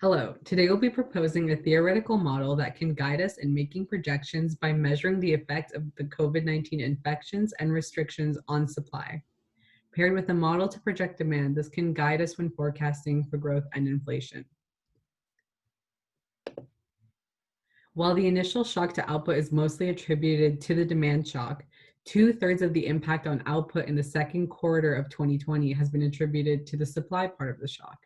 Hello, today we'll be proposing a theoretical model that can guide us in making projections by measuring the effect of the COVID-19 infections and restrictions on supply. Paired with a model to project demand, this can guide us when forecasting for growth and inflation. While the initial shock to output is mostly attributed to the demand shock, 2/3 of the impact on output in the second quarter of 2020 has been attributed to the supply part of the shock,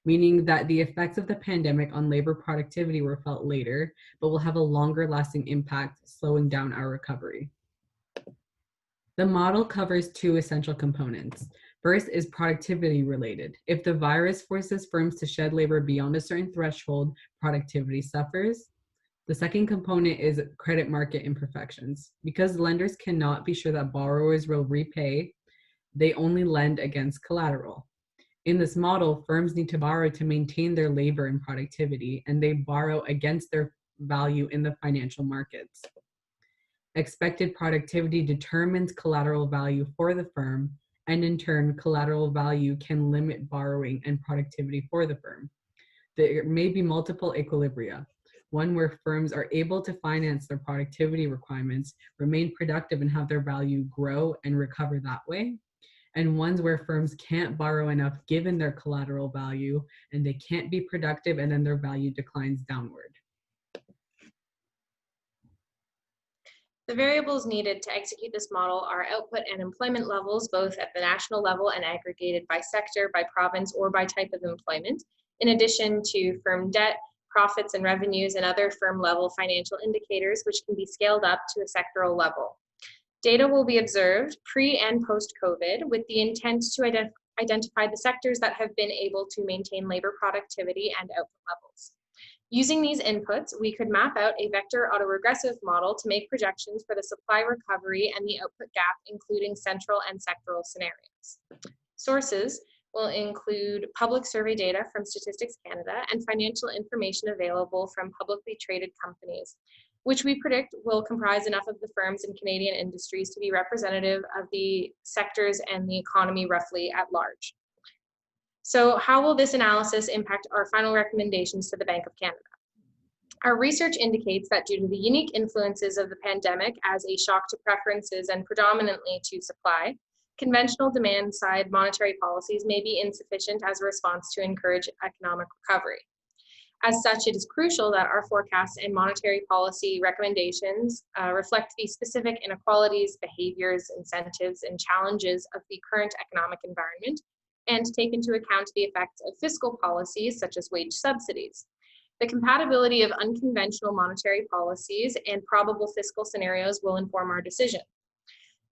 meaning that the effects of the pandemic on labor productivity were felt later, but will have a longer lasting impact, slowing down our recovery. The model covers two essential components. First is productivity related. If the virus forces firms to shed labor beyond a certain threshold, productivity suffers. The second component is credit market imperfections. Because lenders cannot be sure that borrowers will repay, they only lend against collateral. In this model, firms need to borrow to maintain their labor and productivity, and they borrow against their value in the financial markets. Expected productivity determines collateral value for the firm, and in turn, collateral value can limit borrowing and productivity for the firm. There may be multiple equilibria. One where firms are able to finance their productivity requirements, remain productive, and have their value grow and recover that way, and ones where firms can't borrow enough given their collateral value and they can't be productive and then their value declines downward. The variables needed to execute this model are output and employment levels, both at the national level and aggregated by sector, by province, or by type of employment, in addition to firm debt, profits and revenues, and other firm level financial indicators, which can be scaled up to a sectoral level. Data will be observed pre and post-COVID with the intent to identify the sectors that have been able to maintain labor productivity and output levels. Using these inputs, we could map out a vector autoregressive model to make projections for the supply recovery and the output gap, including central and sectoral scenarios. Sources will include public survey data from Statistics Canada and financial information available from publicly traded companies, which we predict will comprise enough of the firms in Canadian industries to be representative of the sectors and the economy roughly at large. So how will this analysis impact our final recommendations to the Bank of Canada? Our research indicates that due to the unique influences of the pandemic as a shock to preferences and predominantly to supply, conventional demand-side monetary policies may be insufficient as a response to encourage economic recovery. As such, it is crucial that our forecasts and monetary policy recommendations reflect the specific inequalities, behaviors, incentives, and challenges of the current economic environment, and take into account the effects of fiscal policies such as wage subsidies. The compatibility of unconventional monetary policies and probable fiscal scenarios will inform our decision.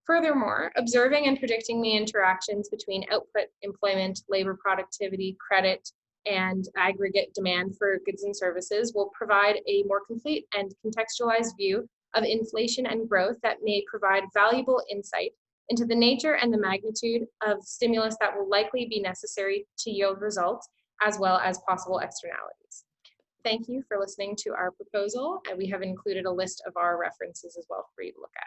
Furthermore, observing and predicting the interactions between output, employment, labor productivity, credit, and aggregate demand for goods and services will provide a more complete and contextualized view of inflation and growth that may provide valuable insight into the nature and the magnitude of stimulus that will likely be necessary to yield results, as well as possible externalities. Thank you for listening to our proposal, and we have included a list of our references as well for you to look at.